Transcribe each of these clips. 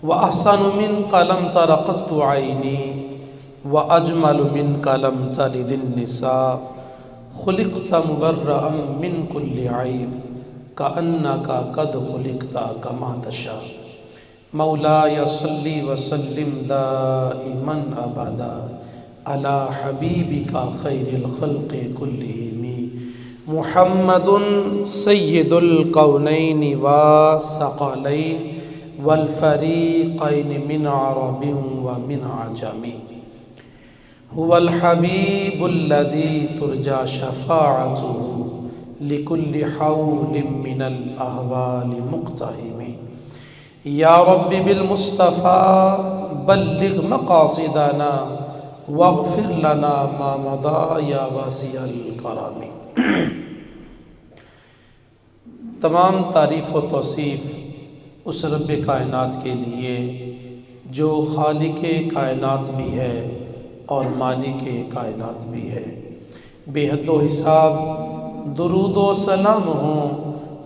وأحسن منك لم تر قط عيني وأجمل منك لم تلد النساء خلقت مبرأ من كل عيب كأنك قد خلقت كما تشاء مولاي صل وسلم دائما أبدا على حبيبك خير الخلق كلهم محمد سيد الكونين والثقلين والفريقين من عرب ومن عجم هو الحبيب الذي ترجى شفاعته لكل حول من الأهوال مقتحم يا رب بالمصطفى بلغ مقاصدنا واغفر لنا ما مضى يا واسع الكرم۔ تمام تعریف و توصیف اس رب کائنات کے لیے جو خالق کائنات بھی ہے اور مالک کائنات بھی ہے۔ بے حد و حساب درود و سلام ہوں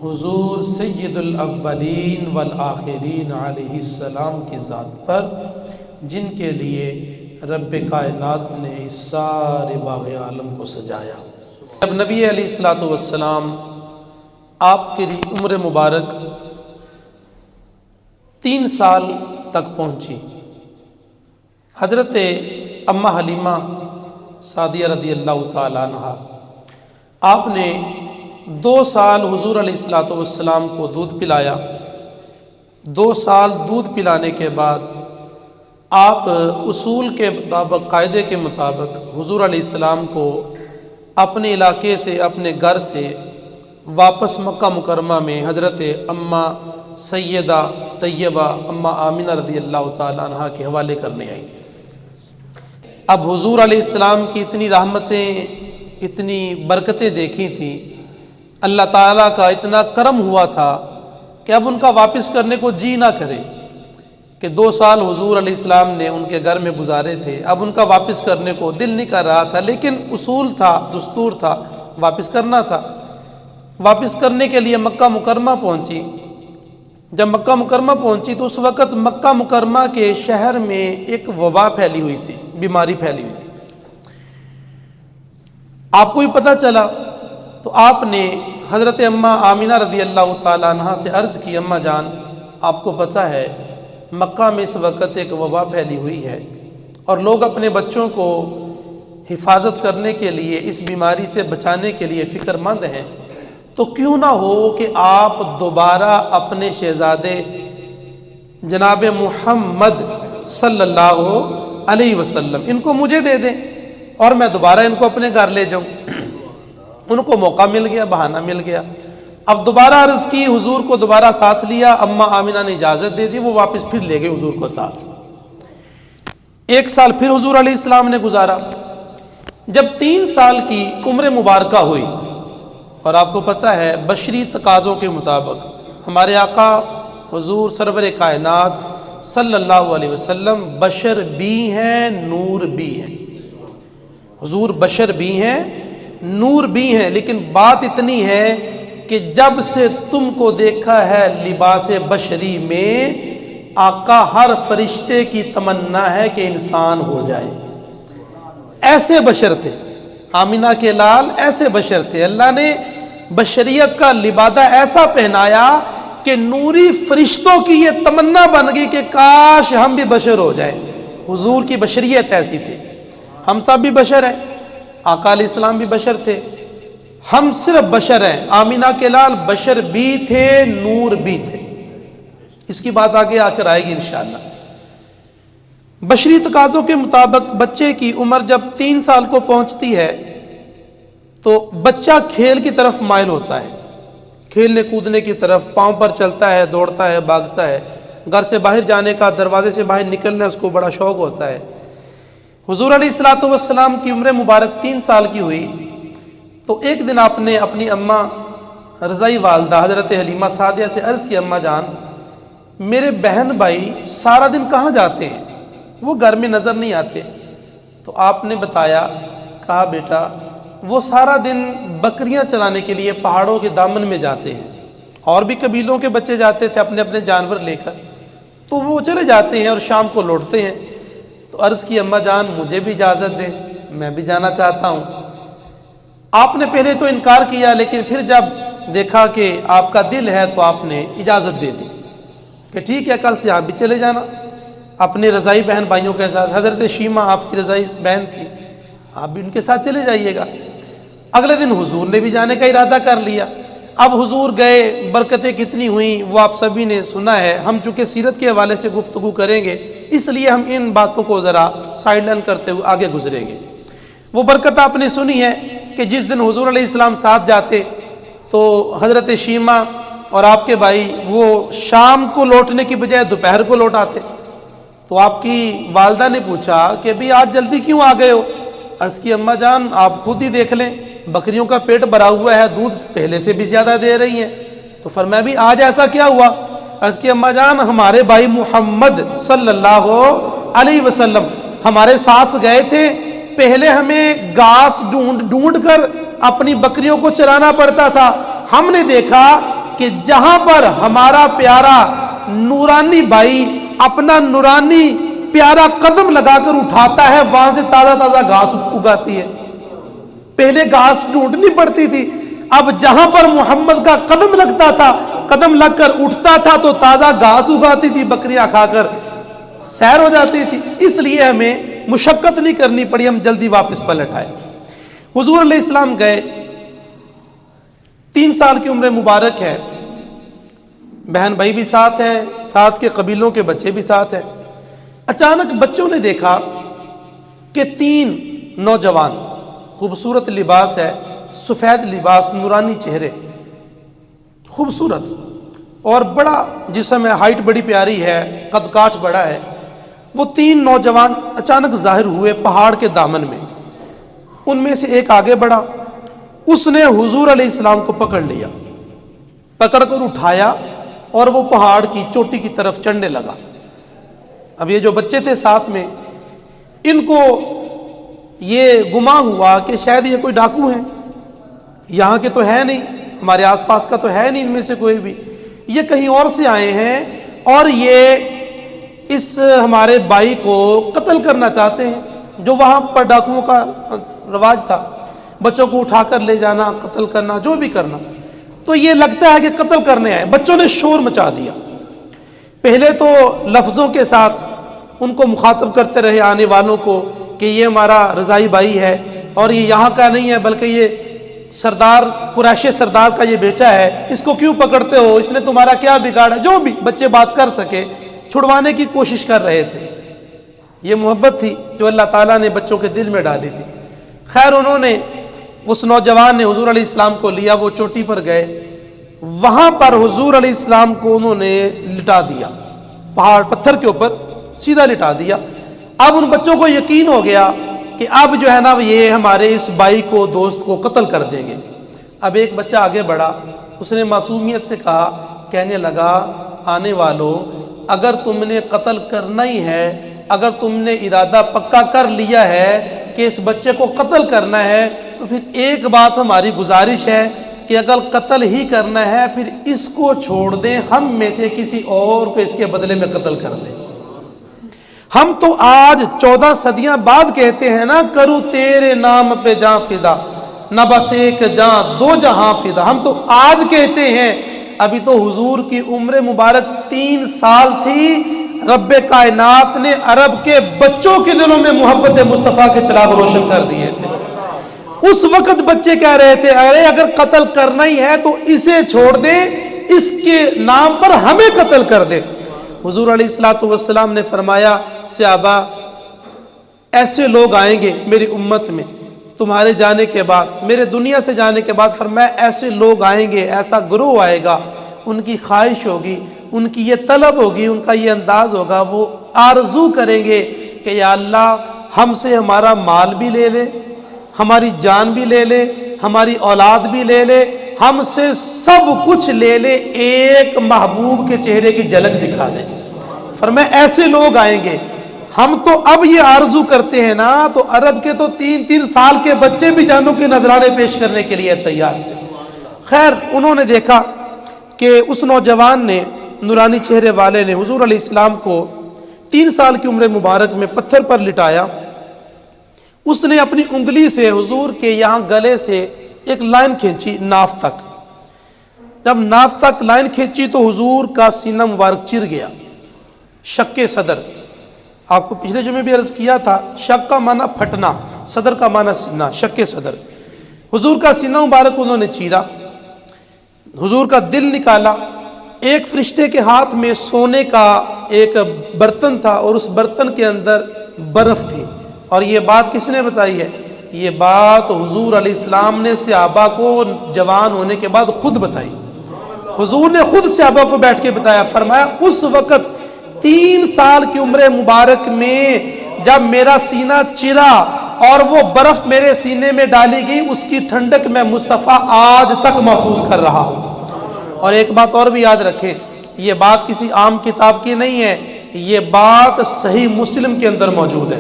حضور سید الاولین والآخرین علیہ السلام کی ذات پر، جن کے لیے رب کائنات نے اس سارے باغ عالم کو سجایا۔ جب نبی علیہ السلام آپ کی عمر مبارک 3 سال تک پہنچی، حضرت اماں حلیمہ سعدیہ رضی اللہ تعالیٰ عنہ آپ نے 2 سال حضور علیہ السلام کو دودھ پلایا۔ 2 سال دودھ پلانے کے بعد آپ اصول کے مطابق، قاعدے کے مطابق حضور علیہ السلام کو اپنے علاقے سے، اپنے گھر سے واپس مکہ مکرمہ میں حضرت اماں سیدہ طیبہ اماں آمنہ رضی اللہ تعالیٰ عنہ کے حوالے کرنے آئی۔ اب حضور علیہ السلام کی اتنی رحمتیں، اتنی برکتیں دیکھی تھیں، اللہ تعالیٰ کا اتنا کرم ہوا تھا کہ اب ان کا واپس کرنے کو جی نہ کرے، کہ 2 سال حضور علیہ السلام نے ان کے گھر میں گزارے تھے، اب ان کا واپس کرنے کو دل نہیں کر رہا تھا، لیکن اصول تھا، دستور تھا، واپس کرنا تھا۔ واپس کرنے کے لیے مکہ مکرمہ پہنچی۔ جب مکہ مکرمہ پہنچی تو اس وقت مکہ مکرمہ کے شہر میں ایک وبا پھیلی ہوئی تھی، بیماری پھیلی ہوئی تھی۔ آپ کو ہی پتہ چلا تو آپ نے حضرت اماں آمنہ رضی اللہ تعالیٰ عنہ سے عرض کی، اماں جان آپ کو پتہ ہے مکہ میں اس وقت ایک وبا پھیلی ہوئی ہے اور لوگ اپنے بچوں کو حفاظت کرنے کے لیے، اس بیماری سے بچانے کے لیے فکر مند ہیں، تو کیوں نہ ہو کہ آپ دوبارہ اپنے شہزادے جناب محمد صلی اللہ علیہ وسلم ان کو مجھے دے دیں اور میں دوبارہ ان کو اپنے گھر لے جاؤں۔ ان کو موقع مل گیا، بہانہ مل گیا۔ اب دوبارہ عرض کی، حضور کو دوبارہ ساتھ لیا، اماں آمنہ نے اجازت دے دی، وہ واپس پھر لے گئے حضور کو ساتھ۔ 1 سال پھر حضور علیہ السلام نے گزارا۔ جب 3 سال کی عمر مبارکہ ہوئی، اور آپ کو پتہ ہے بشری تقاضوں کے مطابق ہمارے آقا حضور سرور کائنات صلی اللہ علیہ وسلم بشر بھی ہیں، نور بھی ہیں۔ حضور بشر بھی ہیں، نور بھی ہیں، لیکن بات اتنی ہے کہ جب سے تم کو دیکھا ہے لباس بشری میں، آقا ہر فرشتے کی تمنا ہے کہ انسان ہو جائے۔ ایسے بشر تھے آمنہ کے لال، ایسے بشر تھے۔ اللہ نے بشریت کا لبادہ ایسا پہنایا کہ نوری فرشتوں کی یہ تمنا بن گئی کہ کاش ہم بھی بشر ہو جائیں۔ حضور کی بشریت ایسی تھی۔ ہم سب بھی بشر ہیں، آقا علیہ السلام بھی بشر تھے، ہم صرف بشر ہیں۔ آمنہ کے لال بشر بھی تھے، نور بھی تھے۔ اس کی بات آگے آ کر آئے گی انشاءاللہ۔ بشری تقاضوں کے مطابق بچے کی عمر جب 3 سال کو پہنچتی ہے تو بچہ کھیل کی طرف مائل ہوتا ہے، کھیلنے کودنے کی طرف، پاؤں پر چلتا ہے، دوڑتا ہے، بھاگتا ہے، گھر سے باہر جانے کا، دروازے سے باہر نکلنے اس کو بڑا شوق ہوتا ہے۔ حضور علیہ السلام کی عمر مبارک 3 سال کی ہوئی تو ایک دن آپ نے اپنی اماں رضائی والدہ حضرت حلیمہ سعدیہ سے عرض کی، اماں جان میرے بہن بھائی سارا دن کہاں جاتے ہیں، وہ گھر میں نظر نہیں آتے۔ تو آپ نے بتایا، کہا بیٹا وہ سارا دن بکریاں چلانے کے لیے پہاڑوں کے دامن میں جاتے ہیں، اور بھی قبیلوں کے بچے جاتے تھے اپنے اپنے جانور لے کر، تو وہ چلے جاتے ہیں اور شام کو لوٹتے ہیں۔ تو عرض کی اماں جان مجھے بھی اجازت دیں، میں بھی جانا چاہتا ہوں۔ آپ نے پہلے تو انکار کیا، لیکن پھر جب دیکھا کہ آپ کا دل ہے تو آپ نے اجازت دے دی کہ ٹھیک ہے کل سے آپ بھی چلے جانا اپنے رضائی بہن بھائیوں کے ساتھ۔ حضرت شیمہ آپ کی رضائی بہن تھی، آپ بھی ان کے ساتھ چلے جائیے گا۔ اگلے دن حضور نے بھی جانے کا ارادہ کر لیا۔ اب حضور گئے، برکتیں کتنی ہوئیں وہ آپ سبھی نے سنا ہے۔ ہم چونکہ سیرت کے حوالے سے گفتگو کریں گے اس لیے ہم ان باتوں کو ذرا سائڈ لائن کرتے ہوئے آگے گزریں گے۔ وہ برکت آپ نے سنی ہے کہ جس دن حضور علیہ السلام ساتھ جاتے تو حضرت شیمہ اور آپ کے بھائی وہ شام کو لوٹنے کی بجائے دوپہر کو لوٹ آتے۔ تو آپ کی والدہ نے پوچھا کہ بھی آج جلدی کیوں آ گئے ہو؟ عرض کی اماں جان آپ خود ہی دیکھ لیں، بکریوں کا پیٹ بھرا ہوا ہے، دودھ پہلے سے بھی زیادہ دے رہی ہیں۔ تو فرمایا بھی آج ایسا کیا ہوا؟ عرض کی اماں جان ہمارے بھائی محمد صلی اللہ علیہ وسلم ہمارے ساتھ گئے تھے، پہلے ہمیں گھاس ڈھونڈ کر اپنی بکریوں کو چرانا پڑتا تھا۔ ہم نے دیکھا کہ جہاں پر ہمارا پیارا نورانی بھائی اپنا نورانی پیارا قدم لگا کر اٹھاتا ہے وہاں سے تازہ تازہ گھاس اگاتی ہے۔ پہلے گھاس ڈھونڈنی پڑتی تھی، اب جہاں پر محمد کا قدم لگتا تھا، قدم لگ کر اٹھتا تھا تو تازہ گھاس اگاتی تھی، بکریاں کھا کر سیر ہو جاتی تھی۔ اس لیے ہمیں مشقت نہیں کرنی پڑی، ہم جلدی واپس پلٹ آئے۔ حضور علیہ السلام گئے، 3 سال کی عمر مبارک ہے، بہن بھائی بھی ساتھ ہیں، ساتھ کے قبیلوں کے بچے بھی ساتھ ہیں۔ اچانک بچوں نے دیکھا کہ 3 نوجوان، خوبصورت لباس ہے، سفید لباس، نورانی چہرے، خوبصورت اور بڑا جسم ہے، ہائٹ بڑی پیاری ہے، قد کاٹ بڑا ہے۔ وہ 3 نوجوان اچانک ظاہر ہوئے پہاڑ کے دامن میں۔ ان میں سے ایک آگے بڑھا، اس نے حضور علیہ السلام کو پکڑ لیا، پکڑ کر اٹھایا اور وہ پہاڑ کی چوٹی کی طرف چڑھنے لگا۔ اب یہ جو بچے تھے ساتھ میں، ان کو یہ گمان ہوا کہ شاید یہ کوئی ڈاکو ہیں، یہاں کے تو ہے نہیں، ہمارے آس پاس کا تو ہے نہیں ان میں سے کوئی بھی، یہ کہیں اور سے آئے ہیں اور یہ اس ہمارے بھائی کو قتل کرنا چاہتے ہیں، جو وہاں پر ڈاکوؤں کا رواج تھا، بچوں کو اٹھا کر لے جانا، قتل کرنا، جو بھی کرنا۔ تو یہ لگتا ہے کہ قتل کرنے آئے۔ بچوں نے شور مچا دیا، پہلے تو لفظوں کے ساتھ ان کو مخاطب کرتے رہے آنے والوں کو کہ یہ ہمارا رضائی بھائی ہے اور یہ یہاں کا نہیں ہے بلکہ یہ سردار قریش سردار کا یہ بیٹا ہے، اس کو کیوں پکڑتے ہو، اس نے تمہارا کیا بگاڑا، جو بھی بچے بات کر سکے چھڑوانے کی کوشش کر رہے تھے۔ یہ محبت تھی جو اللہ تعالیٰ نے بچوں کے دل میں ڈالی تھی۔ خیر انہوں نے، اس نوجوان نے حضور علیہ السلام کو لیا، وہ چوٹی پر گئے، وہاں پر حضور علیہ السلام کو انہوں نے لٹا دیا، پہاڑ پتھر کے اوپر سیدھا لٹا دیا۔ اب ان بچوں کو یقین ہو گیا کہ اب جو ہے نا یہ ہمارے اس بھائی کو، دوست کو قتل کر دیں گے۔ اب ایک بچہ آگے بڑھا، اس نے معصومیت سے کہا، کہنے لگا آنے والوں، اگر تم نے قتل کرنا ہی ہے، اگر تم نے ارادہ پکا کر لیا ہے کہ اس بچے کو قتل کرنا ہے، تو پھر ایک بات ہماری گزارش ہے کہ اگر قتل ہی کرنا ہے پھر اس کو چھوڑ دیں، ہم میں سے کسی اور کو اس کے بدلے میں قتل کر دیں۔ ہم تو آج 14 صدیاں بعد کہتے ہیں نا، کروں تیرے نام پہ جاں فدا، نہ بس ایک جاں 2 جہاں فدا۔ ہم تو آج کہتے ہیں، ابھی تو حضور کی عمر مبارک 3 سال تھی، رب کائنات نے عرب کے بچوں کے دلوں میں محبت مصطفیٰ کے چراغ روشن کر دیے تھے۔ اس وقت بچے کہہ رہے تھے ارے اگر قتل کرنا ہی ہے تو اسے چھوڑ دیں، اس کے نام پر ہمیں قتل کر دیں۔ حضور علیہ الصلوۃ والسلام نے فرمایا صحابہ ایسے لوگ آئیں گے میری امت میں تمہارے جانے کے بعد، میرے دنیا سے جانے کے بعد، فرمایا ایسے لوگ آئیں گے، ایسا گروہ آئے گا، ان کی خواہش ہوگی، ان کی یہ طلب ہوگی، ان کا یہ انداز ہوگا، وہ آرزو کریں گے کہ یا اللہ ہم سے ہمارا مال بھی لے لے، ہماری جان بھی لے لے، ہماری اولاد بھی لے لے، ہم سے سب کچھ لے لے، ایک محبوب کے چہرے کی جھلک دکھا دے۔ فرمایا ایسے لوگ آئیں گے۔ ہم تو اب یہ آرزو کرتے ہیں نا، تو عرب کے تو 3 سال کے بچے بھی جانوں کے نذرانے پیش کرنے کے لیے تیار تھے۔ خیر انہوں نے دیکھا کہ اس نوجوان نے نورانی چہرے والے نے حضور علیہ السلام کو 3 سال کی عمر مبارک میں پتھر پر لٹایا، اس نے اپنی انگلی سے حضور کے یہاں گلے سے ایک لائن کھینچی ناف تک۔ جب ناف تک لائن کھینچی تو حضور کا سینہ مبارک چر گیا۔ شق صدر، آپ کو پچھلے جمعے بھی عرض کیا تھا، شق کا معنی پھٹنا، صدر کا معنی سینہ، شق صدر۔ حضور کا سینہ مبارک انہوں نے چیرا، حضور کا دل نکالا۔ ایک فرشتے کے ہاتھ میں سونے کا ایک برتن تھا اور اس برتن کے اندر برف تھی، اور یہ بات کس نے بتائی ہے؟ یہ بات حضور علیہ السلام نے صحابہ کو جوان ہونے کے بعد خود بتائی۔ حضور نے خود صحابہ کو بیٹھ کے بتایا، فرمایا اس وقت 3 سال کی عمر مبارک میں جب میرا سینہ چرا اور وہ برف میرے سینے میں ڈالی گئی، اس کی ٹھنڈک میں مصطفیٰ آج تک محسوس کر رہا ہوں۔ اور ایک بات اور بھی یاد رکھیں، یہ بات کسی عام کتاب کی نہیں ہے، یہ بات صحیح مسلم کے اندر موجود ہے۔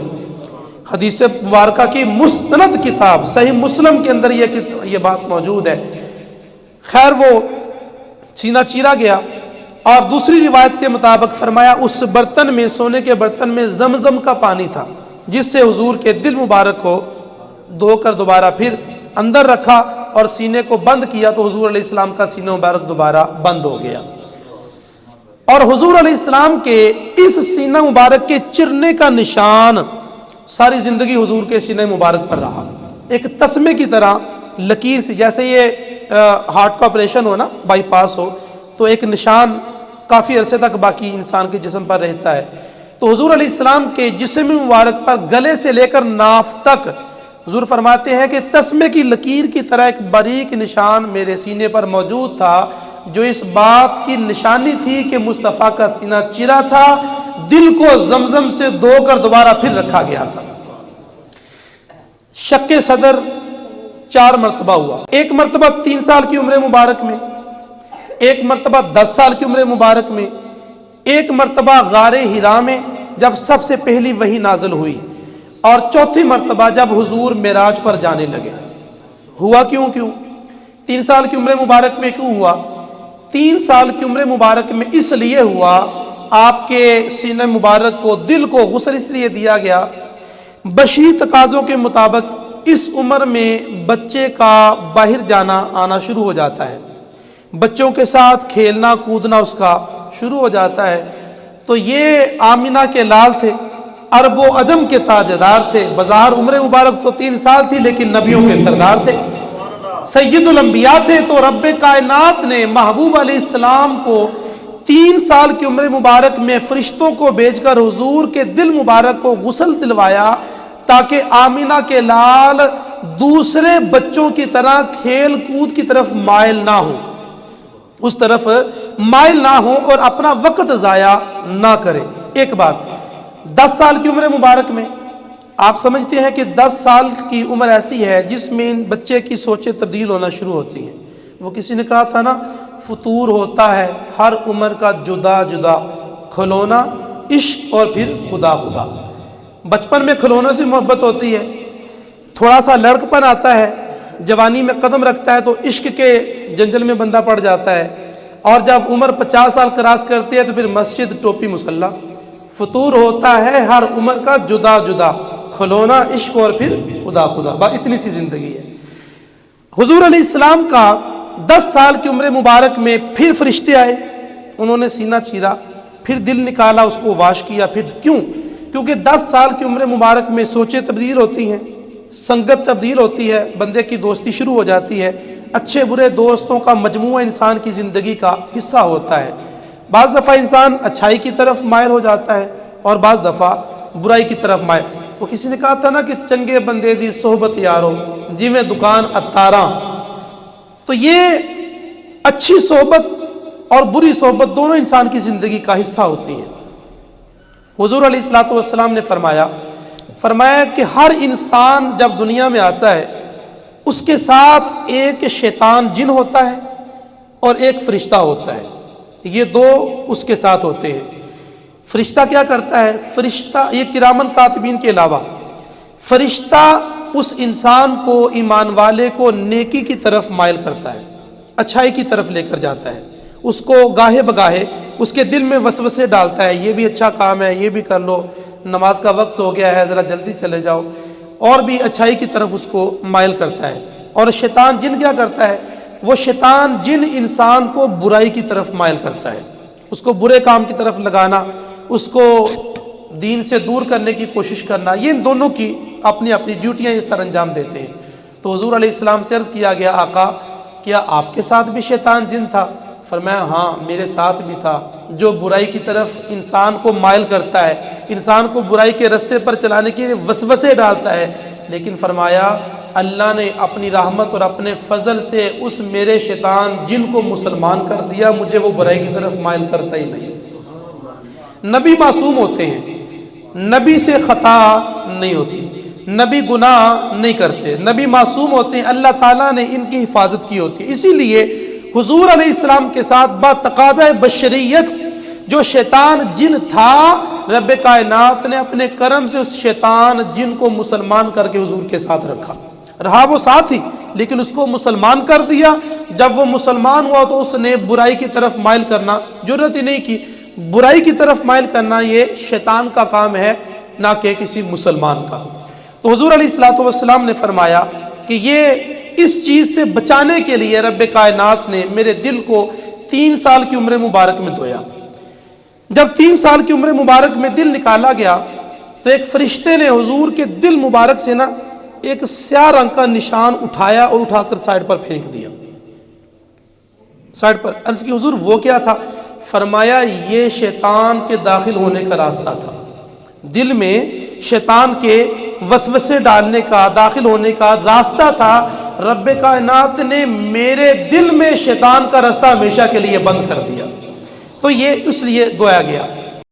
حدیث مبارکہ کی مستند کتاب صحیح مسلم کے اندر یہ بات موجود ہے۔ خیر، وہ سینہ چیرا گیا، اور دوسری روایت کے مطابق فرمایا اس برتن میں، سونے کے برتن میں زمزم کا پانی تھا، جس سے حضور کے دل مبارک کو دھو کر دوبارہ پھر اندر رکھا اور سینے کو بند کیا، تو حضور علیہ السلام کا سینہ مبارک دوبارہ بند ہو گیا۔ اور حضور علیہ السلام کے اس سینہ مبارک کے چرنے کا نشان ساری زندگی حضور کے سینہ مبارک پر رہا، ایک تسمے کی طرح لکیر سی، جیسے یہ ہارٹ کا آپریشن ہو نا، بائی پاس ہو، تو ایک نشان کافی عرصے تک باقی انسان کے جسم پر رہتا ہے۔ تو حضور علیہ السلام کے جسم مبارک پر گلے سے لے کر ناف تک حضور فرماتے ہیں کہ تسمے کی لکیر کی طرح ایک باریک نشان میرے سینے پر موجود تھا، جو اس بات کی نشانی تھی کہ مصطفیٰ کا سینہ چرا تھا، دل کو زمزم سے دھو کر دوبارہ پھر رکھا گیا تھا۔ شق صدر 4 مرتبہ ہوا، ایک مرتبہ 3 سال کی عمر مبارک میں، ایک مرتبہ 10 سال کی عمر مبارک میں، ایک مرتبہ غار حرا میں جب سب سے پہلی وحی نازل ہوئی، اور چوتھی مرتبہ جب حضور معراج پر جانے لگے۔ ہوا کیوں 3 سال کی عمر مبارک میں کیوں ہوا؟ 3 سال کی عمر مبارک میں اس لیے ہوا، آپ کے سینہ مبارک کو، دل کو غسل اس لیے دیا گیا، بشری تقاضوں کے مطابق اس عمر میں بچے کا باہر جانا آنا شروع ہو جاتا ہے، بچوں کے ساتھ کھیلنا کودنا اس کا شروع ہو جاتا ہے۔ تو یہ آمینہ کے لال تھے، عرب و عجم کے تاجدار تھے، بظاہر عمر مبارک تو 3 سال تھی لیکن نبیوں کے سردار تھے، سید الانبیاء تھے۔ تو رب کائنات نے محبوب علیہ السلام کو 3 سال کی عمر مبارک میں فرشتوں کو بھیج کر حضور کے دل مبارک کو غسل دلوایا، تاکہ آمینہ کے لال دوسرے بچوں کی طرح کھیل کود کی طرف مائل نہ ہو، اس طرف مائل نہ ہو اور اپنا وقت ضائع نہ کرے۔ ایک بات، 10 سال کی عمر مبارک میں آپ سمجھتے ہیں کہ 10 سال کی عمر ایسی ہے جس میں بچے کی سوچیں تبدیل ہونا شروع ہوتی ہیں۔ وہ کسی نے کہا تھا نا، فطور ہوتا ہے ہر عمر کا جدا جدا، کھلونا عشق اور پھر خدا خدا۔ بچپن میں کھلونوں سے محبت ہوتی ہے، تھوڑا سا لڑکپن آتا ہے، جوانی میں قدم رکھتا ہے تو عشق کے جنجل میں بندہ پڑ جاتا ہے، اور جب عمر 50 سال کراس کرتی ہے تو پھر مسجد ٹوپی مسلح۔ فطور ہوتا ہے ہر عمر کا جدا جدا، کھلونا عشق اور پھر خدا خدا، اتنی سی زندگی ہے۔ حضور علیہ السلام کا 10 سال کی عمر مبارک میں پھر فرشتے آئے، انہوں نے سینہ چیرا، پھر دل نکالا، اس کو واش کیا۔ پھر کیوں؟ کیونکہ 10 سال کی عمر مبارک میں سوچیں تبدیل ہوتی ہیں، سنگت تبدیل ہوتی ہے، بندے کی دوستی شروع ہو جاتی ہے، اچھے برے دوستوں کا مجموعہ انسان کی زندگی کا حصہ ہوتا ہے۔ بعض دفعہ انسان اچھائی کی طرف مائل ہو جاتا ہے اور بعض دفعہ برائی کی طرف مائل۔ وہ کسی نے کہا تھا نا کہ چنگے بندے دی صحبت یارو جویں دکان اتاراں۔ تو یہ اچھی صحبت اور بری صحبت دونوں انسان کی زندگی کا حصہ ہوتی ہیں۔ حضور علیہ الصلوۃ والسلام نے فرمایا کہ ہر انسان جب دنیا میں آتا ہے اس کے ساتھ ایک شیطان جن ہوتا ہے اور ایک فرشتہ ہوتا ہے، یہ دو اس کے ساتھ ہوتے ہیں۔ فرشتہ کیا کرتا ہے؟ فرشتہ، یہ کرامن کاتبین کے علاوہ فرشتہ اس انسان کو، ایمان والے کو نیکی کی طرف مائل کرتا ہے، اچھائی کی طرف لے کر جاتا ہے، اس کو گاہے بگاہے اس کے دل میں وسوسے ڈالتا ہے، یہ بھی اچھا کام ہے، یہ بھی کر لو، نماز کا وقت ہو گیا ہے ذرا جلدی چلے جاؤ، اور بھی اچھائی کی طرف اس کو مائل کرتا ہے۔ اور شیطان جن کیا کرتا ہے؟ وہ شیطان جن انسان کو برائی کی طرف مائل کرتا ہے، اس کو برے کام کی طرف لگانا، اس کو دین سے دور کرنے کی کوشش کرنا، یہ ان دونوں کی اپنی اپنی ڈیوٹیاں یہ سر انجام دیتے ہیں۔ تو حضور علیہ السلام سے عرض کیا گیا، آقا کیا آپ کے ساتھ بھی شیطان جن تھا؟ فرمایا ہاں میرے ساتھ بھی تھا، جو برائی کی طرف انسان کو مائل کرتا ہے، انسان کو برائی کے رستے پر چلانے کے لیے وسوسے ڈالتا ہے، لیکن فرمایا اللہ نے اپنی رحمت اور اپنے فضل سے اس میرے شیطان جن کو مسلمان کر دیا، مجھے وہ برائی کی طرف مائل کرتا ہی نہیں۔ نبی معصوم ہوتے ہیں، نبی سے خطا نہیں ہوتی، نبی گناہ نہیں کرتے، نبی معصوم ہوتے ہیں، اللہ تعالیٰ نے ان کی حفاظت کی ہوتی ہے۔ اسی لیے حضور علیہ السلام کے ساتھ بتقاضۂ بشریت جو شیطان جن تھا، رب کائنات نے اپنے کرم سے اس شیطان جن کو مسلمان کر کے حضور کے ساتھ رکھا۔ رہا وہ ساتھ ہی لیکن اس کو مسلمان کر دیا۔ جب وہ مسلمان ہوا تو اس نے برائی کی طرف مائل کرنا جرأت ہی نہیں کی۔ برائی کی طرف مائل کرنا یہ شیطان کا کام ہے، نہ کہ کسی مسلمان کا۔ تو حضور علیہ الصلوۃ والسلام نے فرمایا کہ یہ اس چیز سے بچانے کے لیے رب کائنات نے میرے دل کو 3 سال کی عمر مبارک میں دھویا۔ جب 3 سال کی عمر مبارک میں دل نکالا گیا تو ایک فرشتے نے حضور کے دل مبارک سے نا ایک سیاہ رنگ کا نشان اٹھایا اور اٹھا کر سائڈ پر پھینک دیا، سائڈ پر۔ عرض کی حضور وہ کیا تھا؟ فرمایا یہ شیطان کے داخل ہونے کا راستہ تھا، دل میں شیطان کے وسوسے ڈالنے کا، داخل ہونے کا راستہ تھا۔ رب کائنات نے میرے دل میں شیطان کا راستہ ہمیشہ کے لیے بند کر دیا، تو یہ اس لیے دھویا گیا۔